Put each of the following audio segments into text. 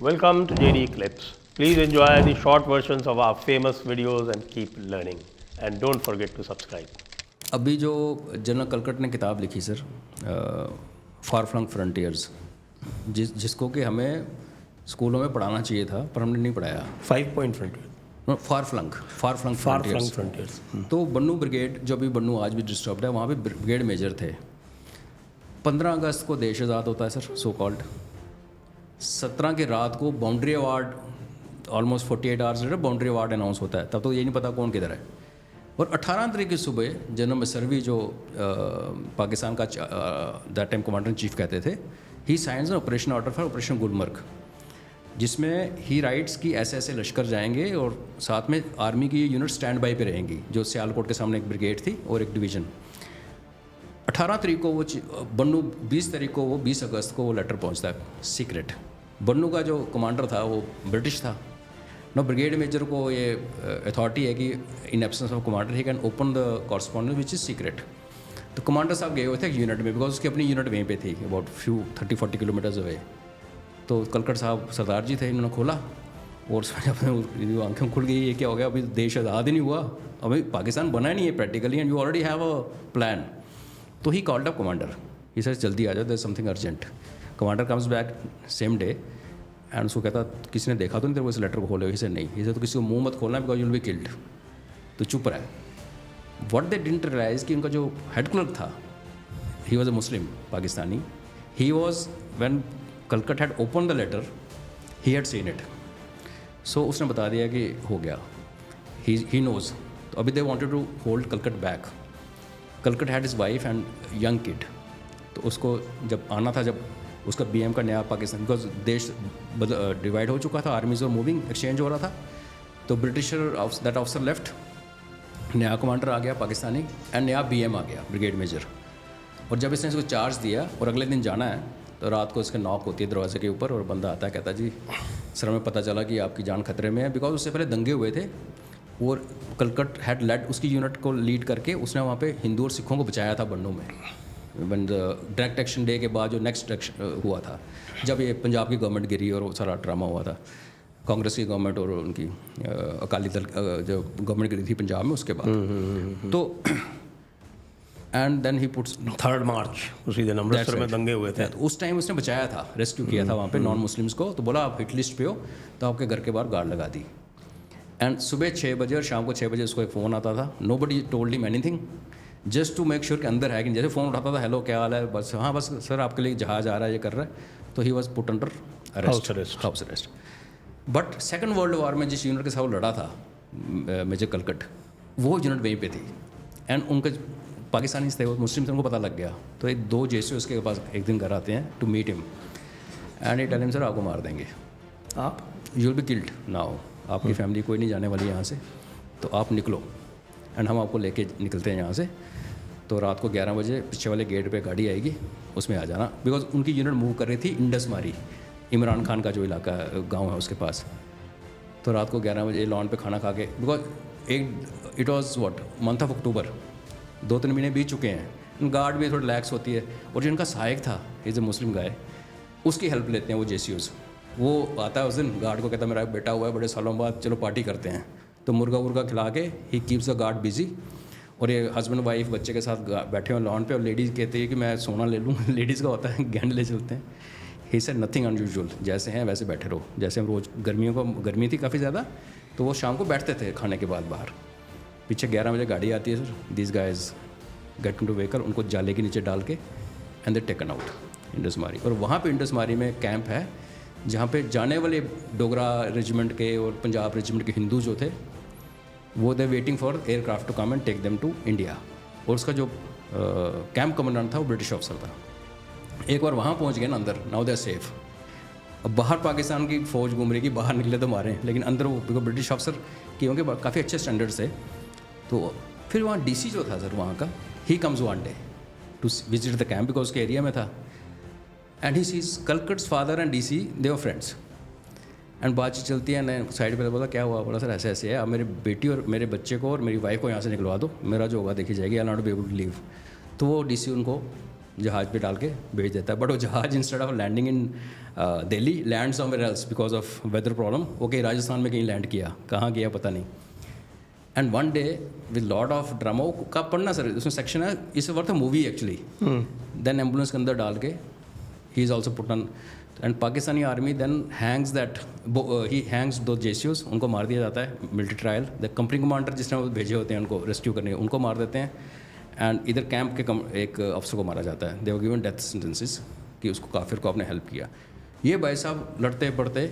welcome to JD Clips. Please enjoy the short versions of our famous videos and keep learning. And don't forget to subscribe. अभी जो general कलकट ने किताब लिखी sir, फार flung frontiers, जिसको कि हमें स्कूलों में पढ़ाना चाहिए था पर हमने नहीं पढ़ाया। 5 point frontier. Far flung frontiers. तो बन्नू ब्रिगेड, जो भी बन्नू आज भी डिस्टर्ब्ड है, वहाँ पे ब्रिगेड मेजर थे। 15 अगस्त को देश आज़ाद होता है सर, सो कॉल्ड। 17 की रात को boundary award, almost 48 hours later boundary award announce होता है। तब तो ये नहीं पता कौन किधर है। और 18 तारीख की सुबह जनरल मसरवी, जो पाकिस्तान का that time commander in chief कहते थे, he signs an operation order for operation Gulmarg, जिसमें ही राइट्स की ऐसे ऐसे लश्कर जाएंगे और साथ में आर्मी की यूनिट स्टैंड बाई पे रहेंगी, जो सियालकोट के सामने एक ब्रिगेड थी और एक डिवीज़न। 18 तारीख को वो बन्नू, 20 तारीख को वो 20 अगस्त को वो लेटर पहुंचता है सीक्रेट। बन्नू का जो कमांडर था वो ब्रिटिश था। नो ब्रिगेड मेजर को ये अथॉरिटी है कि in absence of commander he can open the correspondence which is secret. तो कमांडर साहब गए हुए थे यूनिट में, बिकॉज उसकी अपनी यूनिट वहीं पे थी, अबाउट 30-40 किलोमीटर्स अवे। तो कलकट साहब सरदार जी थे, इन्होंने खोला और अपने आंखें खुल गई, ये क्या हो गया, अभी देश आज़ाद ही नहीं हुआ, अभी पाकिस्तान बना ही नहीं है practically, and you already have a plan. तो he called up commander, he sir जल्दी आ जाओ, there something urgent. Commander comes back same day and उसको कहता, किसी ने देखा तो नहीं तेरे को इस लेटर को खोले? ही से नहीं। ही से तो किसी को मुंह मत खोलना because you will be killed, तो चुप रहा है। व्हाट दे डिडंट रियलाइज कि उनका जो हेड क्लर्क था, he was a Muslim Pakistani, he was when Kalkat had open the letter he had seen it. So उसने बता दिया कि हो गया, ही नोज। तो अभी they wanted to hold Kalkat back. Kalkat had his wife and young kid. तो उसको जब आना था, जब उसका बीएम का नया पाकिस्तान, बिकॉज देश डिवाइड हो चुका था, आर्मीज और मूविंग एक्सचेंज हो रहा था, तो ब्रिटिशर दैट ऑफिसर लेफ्ट, नया कमांडर आ गया पाकिस्तानी एंड नया बीएम आ गया ब्रिगेड मेजर। और जब इसने इसको चार्ज दिया और अगले दिन जाना है, तो रात को इसके नॉक होती है दरवाजे के ऊपर और बंदा आता है, कहता जी सर हमें पता चला कि आपकी जान खतरे में है, बिकॉज उससे पहले दंगे हुए थे और कलकट हैड लेड, उसकी यूनिट को लीड करके उसने वहाँ पे हिंदू और सिखों को बचाया था बन्नू में। डायरेक्ट एक्शन डे के बाद जो नेक्स्ट एक्शन हुआ था, जब ये पंजाब की गवर्नमेंट गिरी और वो सारा ड्रामा हुआ था, कांग्रेस की गवर्नमेंट और उनकी अकाली दल जो गवर्नमेंट गिरी थी पंजाब में, उसके बाद तो एंड देन ही पुट्स 3 मार्च उसी दिन अमृतसर में दंगे हुए थे। तो उस टाइम उसने बचाया था, रेस्क्यू किया था वहाँ पे नॉन मुस्लिम्स को। तो बोला आप हिट लिस्ट पे हो, तो आपके घर के बाहर गार्ड लगा दी। एंड सुबह 6 बजे और शाम को 6 बजे उसको एक फ़ोन आता था। Nobody told him anything, just to make sure कि अंदर है कि, जैसे फ़ोन उठाता था, हेलो क्या हाल है, बस हाँ बस सर आपके लिए जहाज़ आ रहा है, ये कर रहा है। तो he was put under house arrest. But second world war में जिस यूनिट के साथ वो लड़ा था मेजर कलकट, वो यूनिट वहीं पे थी। एंड उनके पाकिस्तानी थे, वो मुस्लिम थे, उनको पता लग गया। तो एक 2 जेसी उसके पास एक दिन घर आते हैं टू मीट हिम एंड ये टेल हिम सर आपको मार देंगे, आप you will be killed now, आपकी फैमिली कोई नहीं जाने वाली यहाँ से, तो आप निकलो एंड हम आपको लेके निकलते हैं यहाँ से। तो रात को 11 बजे पीछे वाले गेट पे गाड़ी आएगी, उसमें आ जाना, बिकॉज उनकी यूनिट मूव कर रही थी इंडसमारी, इमरान खान का जो इलाका गांव है उसके पास। तो रात को 11 बजे लॉन पे खाना खा के, because it was what month of October, 2-3 महीने बीत चुके हैं, गार्ड भी थोड़ी रिलैक्स होती है। और जिनका सहायक था, इज़ ए मुस्लिम गाय, उसकी हेल्प लेते हैं वो जेसीओज। वो आता है उस दिन, गार्ड को कहता है मेरा बेटा हुआ है बड़े सालों बाद, चलो पार्टी करते हैं। तो मुर्गा वुर्गा खिला के he keeps the guard busy. और ये हस्बैंड वाइफ बच्चे के साथ बैठे हुए लॉन पे, और लेडीज़ कहती है कि मैं सोना ले लूँ लेडीज़ का होता है गेंद ले चलते हैं। ही सेड नथिंग अनयूजुअल, जैसे हैं वैसे बैठे रहो। जैसे हम रोज़, गर्मी थी काफ़ी ज़्यादा, तो वो शाम को बैठते थे खाने के बाद बाहर। पीछे 11 बजे गाड़ी आती है sir, this guys get to vehicle, उनको जाले के नीचे डाल के एंड दे टेकन आउट इंडसमारी। और वहाँ पे इंडसमारी में कैंप है जहाँ पे जाने वाले डोगरा रेजिमेंट के और पंजाब रेजिमेंट के हिंदू जो थे, वो they waiting for aircraft to come and take them to India. और उसका जो कैंप कमांडेंट था वो ब्रिटिश ऑफिसर था। एक बार वहाँ पहुँच गए ना अंदर, नाउ दे आर सेफ। अब बाहर पाकिस्तान की फ़ौज घूम रही कि बाहर निकले तो मारें, लेकिन अंदर वो ब्रिटिश ऑफिसर की होंगे, काफ़ी अच्छे स्टैंडर्ड्स थे। तो फिर वहाँ डीसी जो था सर वहाँ का, he comes one day to visit the camp, because उसके एरिया में था। And he sees Kalkat's father and DC, they were friends. And बातचीत चलती है, मैं साइड पे बोला क्या हुआ, बोला सर ऐसे ऐसे है, अब मेरी बेटी और मेरे बच्चे को और मेरी वाइफ को यहाँ से निकलवा दो, मेरा जो होगा देखी जाएगी, I not be able to leave. तो वो डीसी उनको जहाज़ पे डाल के भेज देता है, बट वो जहाज़ instead of landing in Delhi land somewhere else because of weather problem. Okay, Rajasthan में कहीं लैंड किया, कहाँ किया पता नहीं। And one day with lot of drama का पढ़ना सर, उसमें सेक्शन है is worth movie actually. Then ambulance के अंदर डाल के ही is also put on, and Pakistani army then hangs that, he hangs two जेसीओस, उनको मार दिया जाता है military trial. The company commander जिसने वो भेजे होते हैं उनको रेस्क्यू करने, उनको मार देते हैं। एंड इधर कैंप के एक अफसर को मारा जाता है। दे वर गिवन डेथ सेंटेंसेस कि उसको काफिर को आपने हेल्प किया। ये भाई साहब लड़ते पड़ते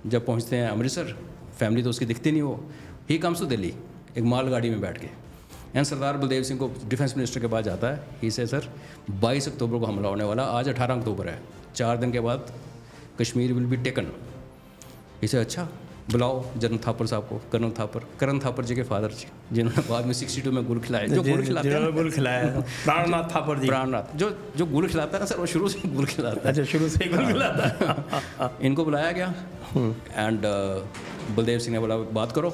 जब पहुंचते हैं अमृतसर, फैमिली तो उसकी दिखती नहीं, वो ही कम्स टू दिल्ली एक मालगाड़ी में बैठ के, एंड सरदार बलदेव सिंह को डिफेंस मिनिस्टर के पास जाता है। ही से सर 22 अक्टूबर को हमला होने वाला, आज 18 अक्टूबर है, 4 दिन के बाद कश्मीर विल बी टेकन। इसे अच्छा बुलाओ जनरल थापर साहब को, कर्नल थापर, करण थापर जी के फादर जी, जिन्होंने बाद में 62 में गुल खिलाया, जो गुल खिलाते हैं, गुल खिलाया प्राणनाथ थापर जी, प्राणनाथ जो गुल खिलाता है ना सर, वो शुरू से गुल खिलाता है। अच्छा, शुरू से ही गुल खिलाता है। इनको बुलाया गया एंड बलदेव सिंह ने बोला बात करो,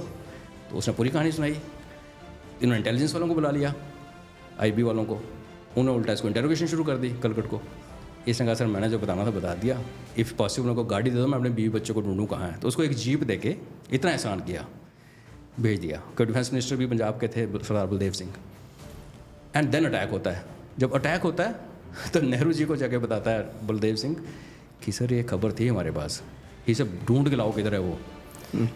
तो उसने पूरी कहानी सुनाई। इन्होंने इंटेलिजेंस वालों को बुला लिया, आईबी वालों को, उन्होंने उल्टा इसको इंटरोगेशन शुरू कर दी कलकट को। इसने कहा सर मैंने जो बताना था बता दिया, इफ़ पॉसिबल उनको गाड़ी दे दो, मैं अपने बीवी बच्चों को ढूंढूं कहाँ है। तो उसको एक जीप दे के इतना एहसान किया, भेज दिया। क्योंकि डिफेंस मिनिस्टर भी पंजाब के थे Sardar Baldev Singh. And then attack होता है। जब अटैक होता है तो नेहरू जी को जाके बताता है बलदेव सिंह कि सर ये खबर थी हमारे पास, ही सब ढूंढ के लाओ किधर है वो।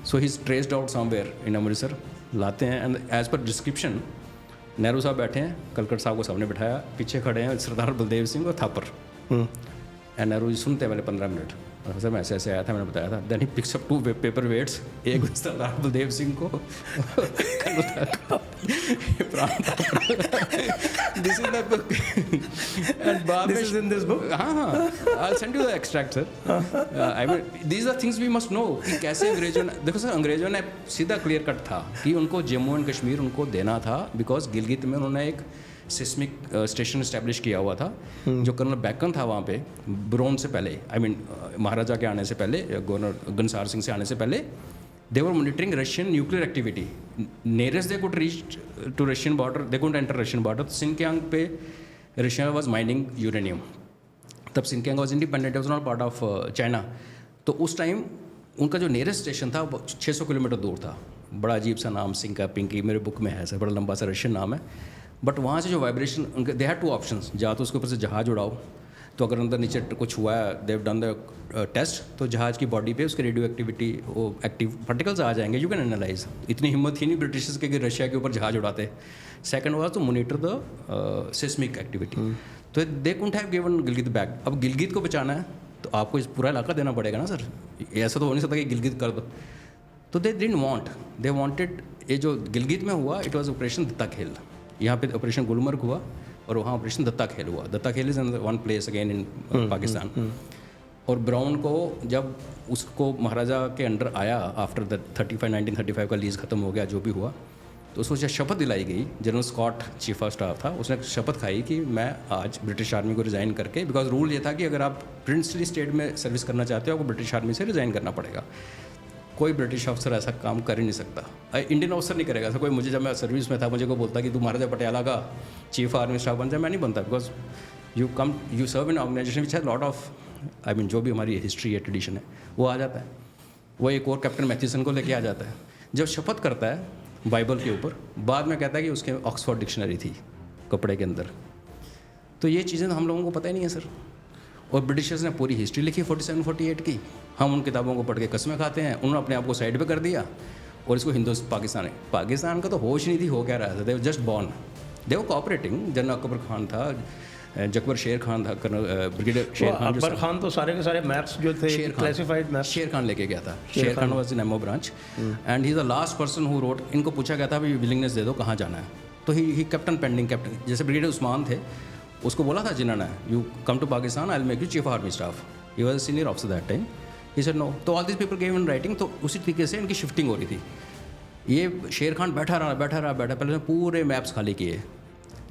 So he is traced out somewhere in Amritsar, लाते हैं। And as per description Nehru साहब बैठे हैं, कलकट साहब को सामने बिठाया, पीछे खड़े हैं सरदार बलदेव सिंह और थापर। एंड नेहरू जी सुनते हैं पहले 15 मिनट, और सर मैं ऐसे ऐसे आया था, मैंने बताया था। Then he picks up 2 paper weights, एक सरदार बलदेव सिंह को this is the book and बाद में, this is in this book, हाँ I will send you the extract sir. I mean these are things we must know कि कैसे अंग्रेजों ने, देखो सर अंग्रेजों ने सीधा क्लियर कट था कि उनको जम्मू एंड कश्मीर उनको देना था, बिकॉज गिलगित में उन्होंने एक सिस्मिक स्टेशन इस्टेब्लिश किया हुआ था। जो कर्नल बैकन था वहाँ पे ब्रोन से पहले, आई मीन महाराजा के आने से पहले, गवर्नर गनसार सिंह से आने से पहले, they were monitoring Russian nuclear activity. Nearest they could reach to Russian border, they could enter Russian border. Sinkiang पे रशिया वाज माइनिंग यूरेनियम, तब Sinkiang was independent, was not part of China. तो उस time उनका जो nearest station था वो 600 kilometre दूर था। बड़ा अजीब सा नाम, सिंका पिंकी, मेरे बुक में है सर, बड़ा लंबा सा रशियन नाम है। बट वहाँ से जो वाइब्रेशन, उनके दे हैड 2 ऑप्शंस, या तो उसके ऊपर से जहाज उड़ाओ, तो अगर अंदर नीचे कुछ हुआ है, देव डन द टेस्ट, तो जहाज की बॉडी पे उसके रेडियो एक्टिविटी, वो एक्टिव पार्टिकल्स आ जाएंगे, यू कैन एनालाइज। इतनी हिम्मत ही नहीं ब्रिटिशर्स के कि रशिया के ऊपर जहाज उड़ाते। Second was to monitor the seismic activity. तो they couldn't have given Gilgit back. अब गिलगित को बचाना है तो आपको इस पूरा इलाका देना पड़ेगा ना सर, ऐसा तो हो नहीं सकता कि गिलगित कर दो। तो they didn't want, they wanted, ये जो गिलगित में हुआ इट वाज ऑपरेशन दत्ता खेल, यहाँ पे ऑपरेशन गुलमर्ग हुआ और वहाँ ऑपरेशन दत्ता खेल हुआ। दत्ता खेल is one place again in Pakistan. और ब्राउन को जब उसको महाराजा के अंडर आया आफ्टर द 1935 का लीज खत्म हो गया, जो भी हुआ, तो उसको शपथ दिलाई गई। General Scott chief of staff था, उसने शपथ खाई कि मैं आज ब्रिटिश आर्मी को रिज़ाइन करके, बिकॉज रूल ये था कि अगर आप प्रिंसली स्टेट में सर्विस करना चाहते हो आपको ब्रिटिश आर्मी से रिज़ाइन करना पड़ेगा। कोई ब्रिटिश अफसर ऐसा काम कर ही नहीं सकता, इंडियन अफसर नहीं करेगा। कोई मुझे, जब मैं सर्विस में था, मुझे को बोलता कि तू महाराजा पटियाला का चीफ आर्मी स्टाफ बन जाए, मैं नहीं बनता, because you serve in organization which has lot of, I mean जो भी हमारी हिस्ट्री है, ट्रेडिशन है, वो आ जाता है। वो एक और कैप्टन मैथ्यूसन को लेके आ जाता है। जब शपथ करता है बाइबल के ऊपर, बाद में कहता है कि उसके ऑक्सफोर्ड डिक्शनरी थी कपड़े के अंदर। तो ये चीज़ें तो हम लोगों को पता ही नहीं है सर। और ब्रिटिशर्स ने पूरी हिस्ट्री लिखी 47-48 की, हम उन किताबों को पढ़ के कस्में खाते हैं। उन्होंने अपने आप को साइड पे कर दिया और इसको हिंदुस्तान पाकिस्तान है। पाकिस्तान का तो होश नहीं थी हो क्या रहा था, they were just born, they were cooperating. General Akbar Khan था, जकबर शेर खान था, कर्नल ब्रिगेडियर शेर खान। अकबर खान तो सारे के सारे मैप्स जो थे क्लासिफाइड मैप्स शेर खान लेके गया था। Sher Khan was in MO branch and he is the last person who wrote. इनको पूछा गया था भाई विलिंगनेस दे दो कहाँ जाना है, तो ही कैप्टन पेंडिंग कैप्टन, जैसे ब्रिगेडियर उस्मान थे, उसको बोला था जिन्होंने you come to Pakistan I will make you chief army staff, he was a senior officer that time, he said no. तो all this people gave in writing. तो उसी तरीके से इनकी शिफ्टिंग हो रही थी। ये शेर खान बैठा रहा पहले पूरे मैप्स खाली किए,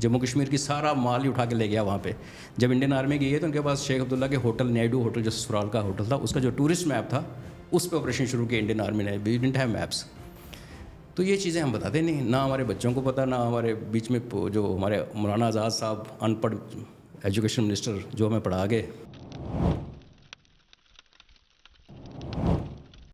जम्मू कश्मीर की सारा माल ही उठा के ले गया वहाँ पे। जब इंडियन आर्मी गई है तो उनके पास शेख अब्दुल्ला के होटल, नायडू होटल जो ससुराल का होटल था, उसका जो टूरिस्ट मैप था उस पर ऑपरेशन शुरू किया इंडियन आर्मी ने। We didn't have maps. तो ये चीज़ें हम बताते नहीं, ना हमारे बच्चों को पता, ना हमारे बीच में जो हमारे मौलाना आज़ाद साहब अनपढ़ एजुकेशन मिनिस्टर जो हमें पढ़ा गए